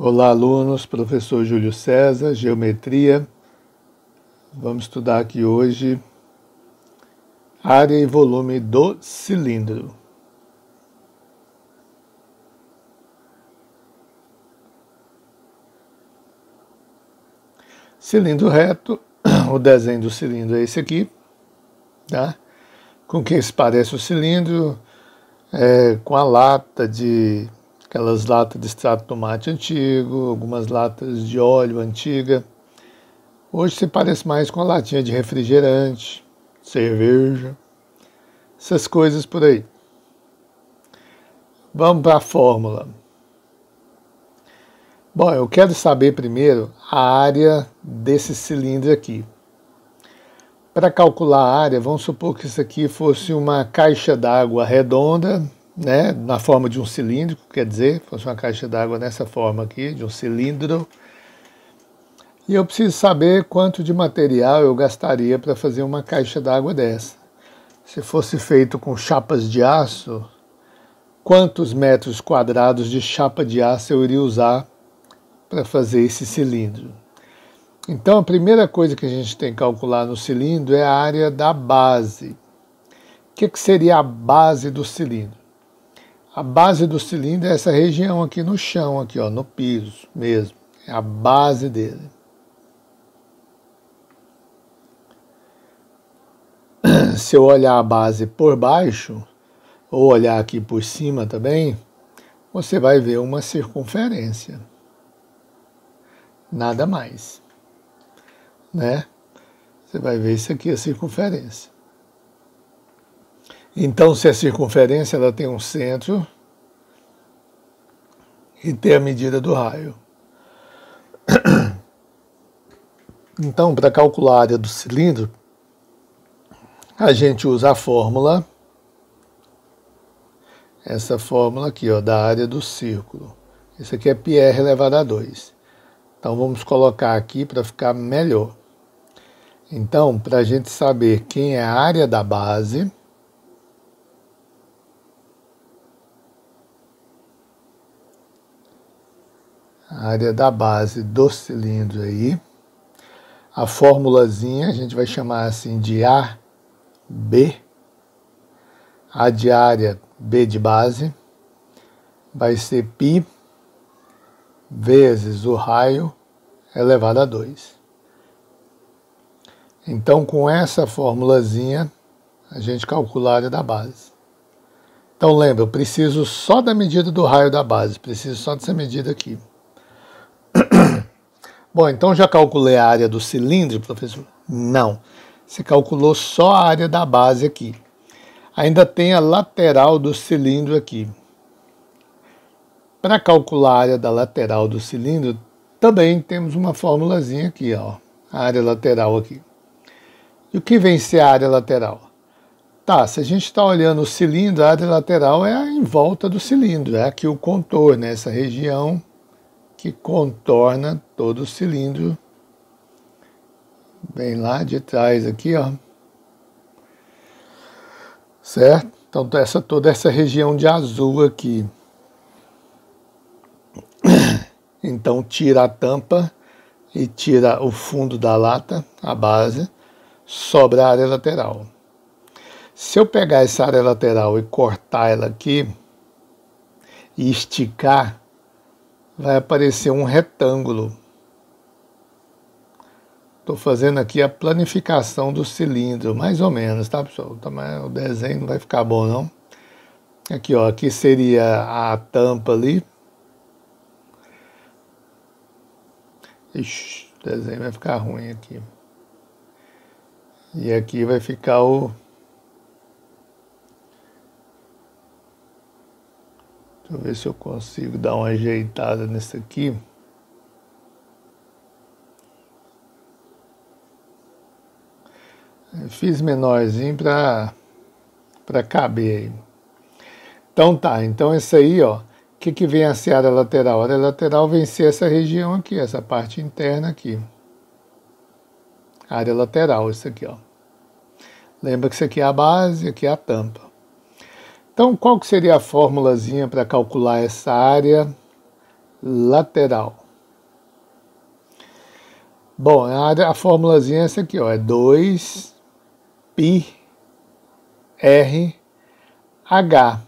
Olá, alunos, professor Júlio César, Geometria. Vamos estudar aqui hoje área e volume do cilindro. Cilindro reto, o desenho do cilindro é esse aqui, tá? Com que se parece o cilindro? Com a lata aquelas latas de extrato de tomate antigo, algumas latas de óleo antiga. Hoje se parece mais com a latinha de refrigerante, cerveja, essas coisas por aí. Vamos para a fórmula. Bom, eu quero saber primeiro a área desse cilindro aqui. Para calcular a área, vamos supor que isso aqui fosse uma caixa d'água redonda, né, na forma de um cilindro, quer dizer, fosse uma caixa d'água nessa forma aqui, de um cilindro. E eu preciso saber quanto de material eu gastaria para fazer uma caixa d'água dessa. Se fosse feito com chapas de aço, quantos metros quadrados de chapa de aço eu iria usar para fazer esse cilindro? Então, a primeira coisa que a gente tem que calcular no cilindro é a área da base. O que seria a base do cilindro? A base do cilindro é essa região aqui no chão, aqui, ó, no piso mesmo. É a base dele. Se eu olhar a base por baixo, ou olhar aqui por cima também, você vai ver uma circunferência. Nada mais. Né? Você vai ver isso aqui, a circunferência. Então, se a circunferência ela tem um centro e tem a medida do raio. Então, para calcular a área do cilindro, a gente usa a fórmula, essa fórmula aqui, ó, da área do círculo. Isso aqui é πr elevado a 2. Então, vamos colocar aqui para ficar melhor. Então, para a gente saber quem é a área da base, a área da base do cilindro aí, a formulazinha a gente vai chamar assim de AB, A de área, B de base, vai ser π vezes o raio elevado a 2. Então, com essa formulazinha, a gente calcula a área da base. Então, lembra, eu preciso só da medida do raio da base, preciso só dessa medida aqui. Bom, então já calculei a área do cilindro, professor? Não. Você calculou só a área da base aqui. Ainda tem a lateral do cilindro aqui. Para calcular a área da lateral do cilindro, também temos uma formulazinha aqui, ó, a área lateral aqui. E o que vem ser a área lateral? Tá, se a gente está olhando o cilindro, a área lateral é em volta do cilindro, é aqui o contorno, né, essa região que contorna todo o cilindro, bem lá de trás aqui, ó. Certo? Então, toda essa região de azul aqui. Então, tira a tampa e tira o fundo da lata, a base, sobra a área lateral. Se eu pegar essa área lateral e cortar ela aqui e esticar, vai aparecer um retângulo. Estou fazendo aqui a planificação do cilindro, mais ou menos, tá, pessoal? O desenho não vai ficar bom, não. Aqui, ó, aqui seria a tampa ali. Ixi, o desenho vai ficar ruim aqui. E aqui vai ficar o... Deixa eu ver se eu consigo dar uma ajeitada nisso aqui. Eu fiz menorzinho para caber aí. Então tá, então esse aí, ó, o que vem a ser a área lateral? A área lateral vem ser essa região aqui, essa parte interna aqui. A área lateral, isso aqui, ó. Lembra que isso aqui é a base, aqui é a tampa. Então, qual que seria a formulazinha para calcular essa área lateral. Bom, a formulazinha é essa aqui, ó, é 2πr H,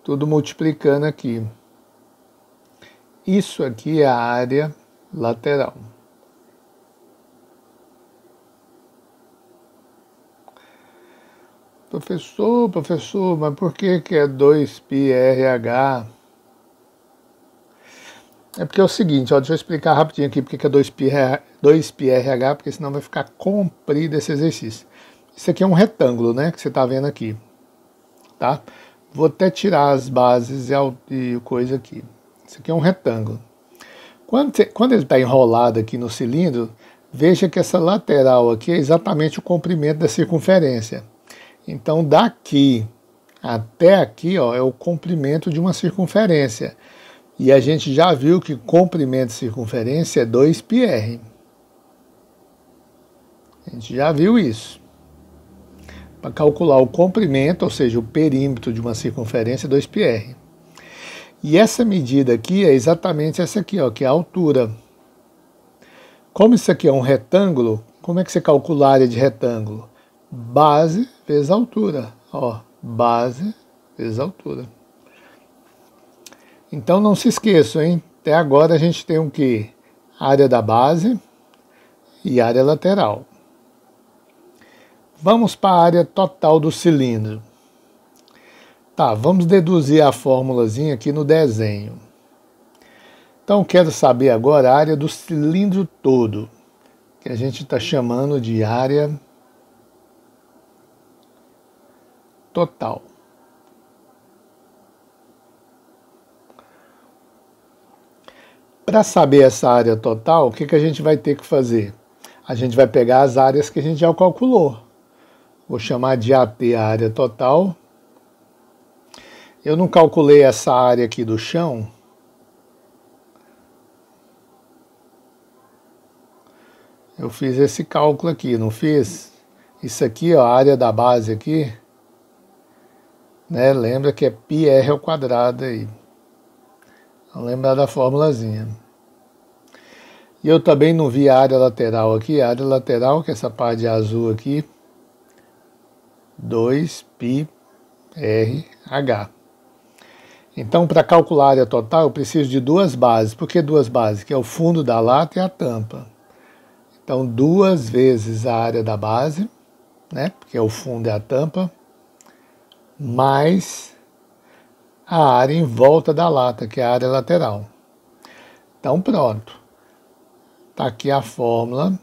tudo multiplicando aqui. Isso aqui é a área lateral. Professor, mas por que é 2πrH? É porque é o seguinte, ó, deixa eu explicar rapidinho aqui porque é 2πrH, porque senão vai ficar comprido esse exercício. Isso aqui é um retângulo, né, que você está vendo aqui, tá? Vou até tirar as bases e coisa aqui. Isso aqui é um retângulo. Quando ele está enrolado aqui no cilindro, veja que essa lateral aqui é exatamente o comprimento da circunferência. Então, daqui até aqui, ó, é o comprimento de uma circunferência. E a gente já viu que comprimento de circunferência é 2πr. A gente já viu isso. Para calcular o comprimento, ou seja, o perímetro de uma circunferência, é 2πr. E essa medida aqui é exatamente essa aqui, ó, que é a altura. Como isso aqui é um retângulo, como é que você calcula a área de retângulo? Base vezes altura. Ó, base vezes altura. Então não se esqueçam, hein? Até agora a gente tem o quê? Área da base e área lateral. Vamos para a área total do cilindro. Tá, vamos deduzir a formulazinha aqui no desenho. Então quero saber agora a área do cilindro todo, que a gente está chamando de área total. Para saber essa área total, o que a gente vai ter que fazer? A gente vai pegar as áreas que a gente já calculou. Vou chamar de AT a área total. Eu não calculei essa área aqui do chão. Eu fiz esse cálculo aqui, não fiz? Isso aqui, ó, a área da base aqui, né? Lembra que é πr ao quadrado aí. Vamos lembrar da formulazinha. E eu também não vi a área lateral aqui. A área lateral, que é essa parte azul aqui, 2πrH. Então, para calcular a área total, eu preciso de duas bases. Por que duas bases? Que é o fundo da lata e a tampa. Então, 2 vezes a área da base, né? Porque é o fundo e a tampa, mais a área em volta da lata, que é a área lateral. Então, pronto. Está aqui a fórmula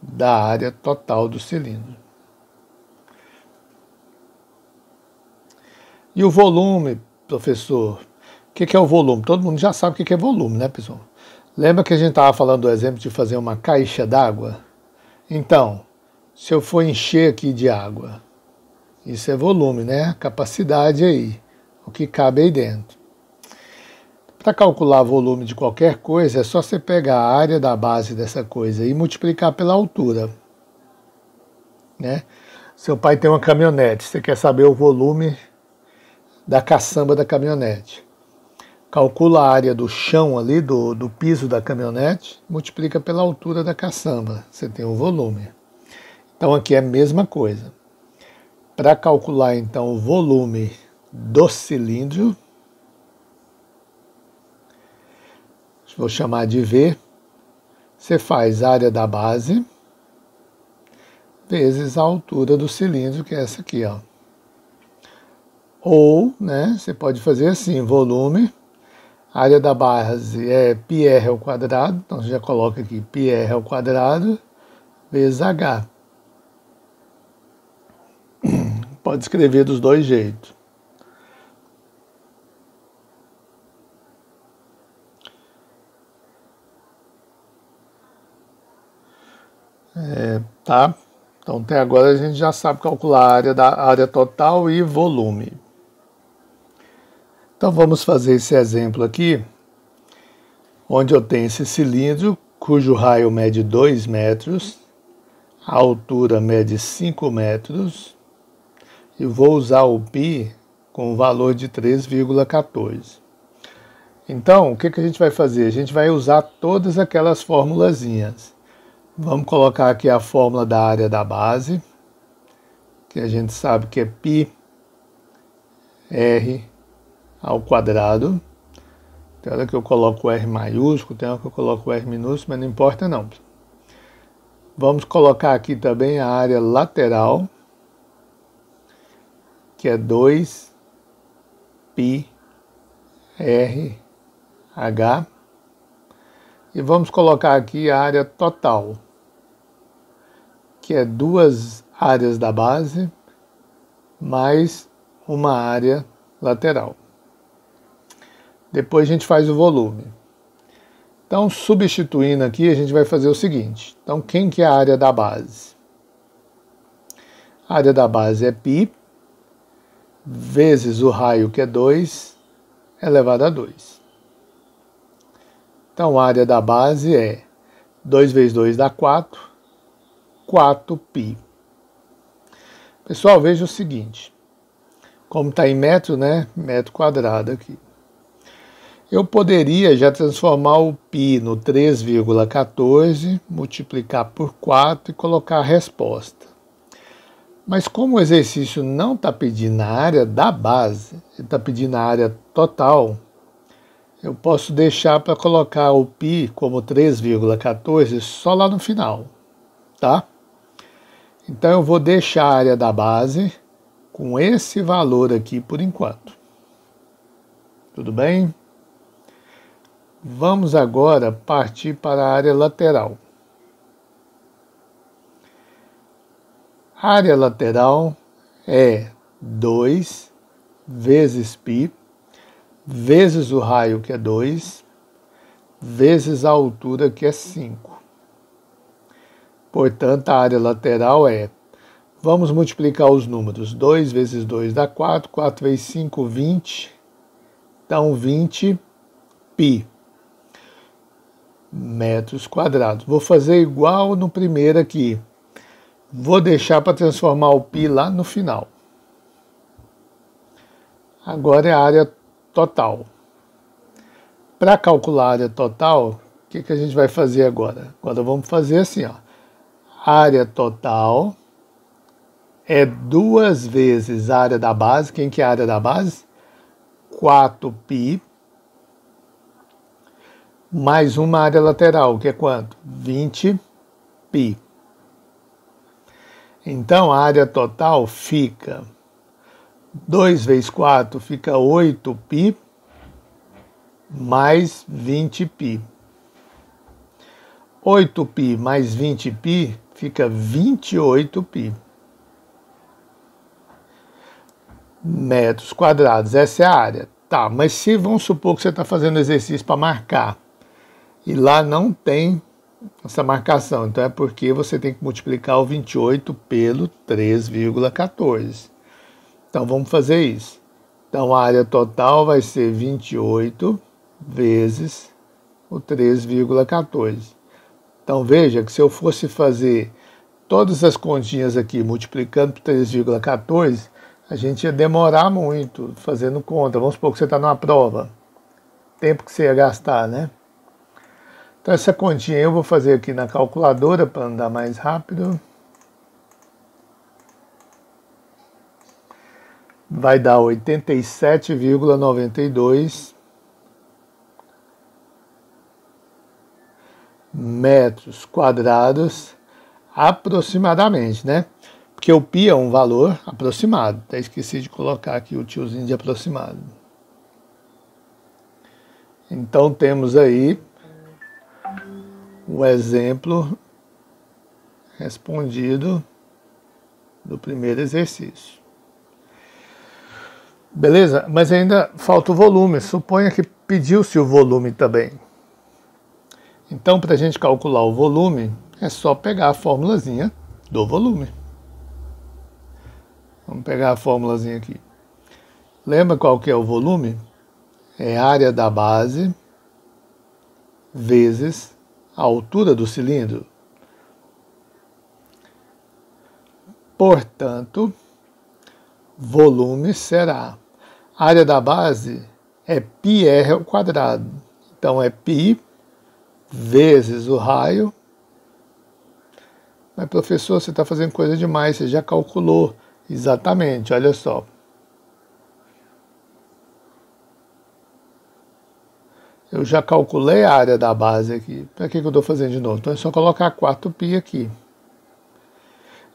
da área total do cilindro. E o volume, professor? O que é o volume? Todo mundo já sabe o que é volume, né, pessoal? Lembra que a gente estava falando do exemplo de fazer uma caixa d'água? Então, se eu for encher aqui de água, isso é volume, né? A capacidade aí, o que cabe aí dentro. Para calcular volume de qualquer coisa, é só você pegar a área da base dessa coisa e multiplicar pela altura, né? Seu pai tem uma caminhonete, você quer saber o volume da caçamba da caminhonete. Calcula a área do chão ali, do piso da caminhonete, multiplica pela altura da caçamba, você tem o volume. Então aqui é a mesma coisa. Para calcular então o volume do cilindro, vou chamar de V, você faz a área da base vezes a altura do cilindro, que é essa aqui, ó. Ou, né, você pode fazer assim, volume, a área da base é πr ao quadrado, então você já coloca aqui πr ao quadrado vezes H. Pode escrever dos dois jeitos. Tá? Então até agora a gente já sabe calcular a área total e volume. Então vamos fazer esse exemplo aqui, onde eu tenho esse cilindro cujo raio mede 2 metros, a altura mede 5 metros, e vou usar o π com o valor de 3,14. Então, o que a gente vai fazer? A gente vai usar todas aquelas formulazinhas. Vamos colocar aqui a fórmula da área da base, que a gente sabe que é πr ao quadrado. Tem hora que eu coloco o R maiúsculo, tem hora que eu coloco o R minúsculo, mas não importa não. Vamos colocar aqui também a área lateral, que é 2πrh, e vamos colocar aqui a área total, que é 2 áreas da base mais uma área lateral. Depois a gente faz o volume. Então, substituindo aqui, a gente vai fazer o seguinte. Então, quem que é a área da base? A área da base é π vezes o raio, que é 2, elevado a 2. Então, a área da base é 2 vezes 2 dá 4, 4π. Pessoal, veja o seguinte. Como está em metro, né? Metro quadrado aqui. Eu poderia já transformar o π no 3,14, multiplicar por 4 e colocar a resposta. Mas como o exercício não está pedindo a área da base, ele está pedindo a área total, eu posso deixar para colocar o π como 3,14 só lá no final, tá? Então eu vou deixar a área da base com esse valor aqui por enquanto. Tudo bem? Vamos agora partir para a área lateral. A área lateral é 2 vezes π, vezes o raio, que é 2, vezes a altura, que é 5. Portanto, a área lateral é, vamos multiplicar os números, 2 vezes 2 dá 4, 4 vezes 5, 20, então 20π metros quadrados. Vou fazer igual no primeiro aqui. Vou deixar para transformar o π lá no final. Agora é a área total. Para calcular a área total, o que a gente vai fazer agora? Agora vamos fazer assim, ó. Área total é 2 vezes a área da base. Quem que é a área da base? 4π mais uma área lateral, que é quanto? 20π. Então, a área total fica 2 vezes 4 fica 8π mais 20π. 8π mais 20π fica 28π metros quadrados. Essa é a área. Tá, mas se vamos supor que você está fazendo exercício para marcar e lá não tem essa marcação, então é porque você tem que multiplicar o 28 pelo 3,14. Então vamos fazer isso. Então a área total vai ser 28 vezes o 3,14. Então veja que se eu fosse fazer todas as continhas aqui multiplicando por 3,14, a gente ia demorar muito fazendo conta. Vamos supor que você está numa prova. Tempo que você ia gastar, né? Então essa continha eu vou fazer aqui na calculadora para andar mais rápido. Vai dar 87,92 metros quadrados aproximadamente, né? Porque o π é um valor aproximado. Até esqueci de colocar aqui o tiozinho de aproximado. Então temos aí o exemplo respondido do primeiro exercício. Beleza? Mas ainda falta o volume. Suponha que pediu-se o volume também. Então, para a gente calcular o volume, é só pegar a formulazinha do volume. Vamos pegar a formulazinha aqui. Lembra qual que é o volume? É a área da base vezes a altura do cilindro. Portanto, volume será. A área da base é πr ao quadrado. Então é π vezes o raio. Mas, professor, você está fazendo coisa demais, você já calculou. Exatamente, olha só. Eu já calculei a área da base aqui. Para que eu estou fazendo de novo? Então é só colocar 4π aqui.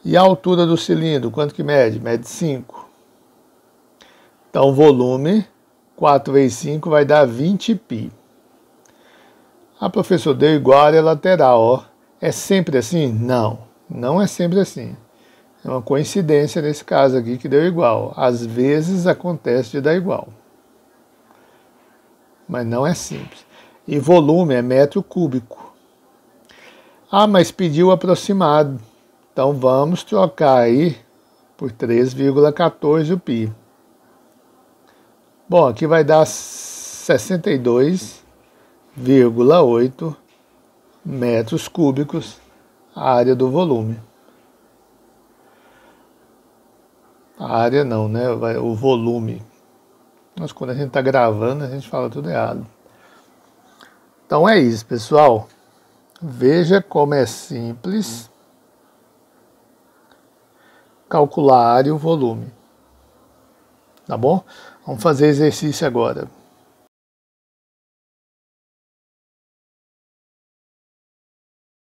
E a altura do cilindro, quanto que mede? Mede 5. Então o volume, 4 vezes 5 vai dar 20π. Ah, professor, deu igual a área lateral, ó. É sempre assim? Não, não é sempre assim. É uma coincidência nesse caso aqui que deu igual. Às vezes acontece de dar igual. Mas não é simples. E volume é metro cúbico. Ah, mas pediu aproximado. Então vamos trocar aí por 3,14 o π. Bom, aqui vai dar 62,8 metros cúbicos a área do volume. A área não, né? O volume. Mas quando a gente está gravando, a gente fala tudo errado. Então é isso, pessoal. Veja como é simples calcular a área e o volume. Tá bom? Vamos fazer exercício agora.